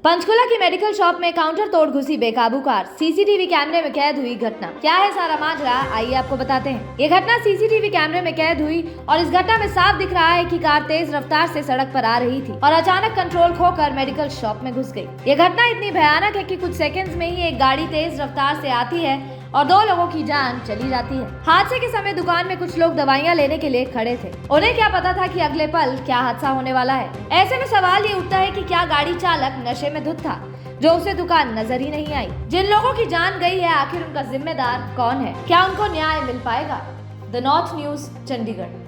पंचकुला की medical shop में counter तोड़ घुसी बेकाबू कार, सीसीटीवी कैमरे में कैद हुई घटना। क्या है सारा माजरा, आइए आपको बताते हैं। ये घटना सीसीटीवी कैमरे में कैद हुई और इस घटना में साफ दिख रहा है कि कार तेज रफ्तार से सड़क पर आ रही थी और अचानक कंट्रोल खोकर मेडिकल शॉप में घुस गई। ये घटना इतनी भयानक है कि कुछ सेकंड्स में ही एक गाड़ी तेज रफ्तार से आती है और 2 लोगों की जान चली जाती है। हादसे के समय दुकान में कुछ लोग दवाइयां लेने के लिए खड़े थे। उन्हें क्या पता था कि अगले पल क्या हादसा होने वाला है। ऐसे में सवाल ये उठता है कि क्या गाड़ी चालक नशे में धुत था जो उसे दुकान नजर ही नहीं आई। जिन लोगों की जान गई है, आखिर उनका जिम्मेदार कौन है? क्या उनको न्याय मिल पाएगा? The north news, Chandigarh.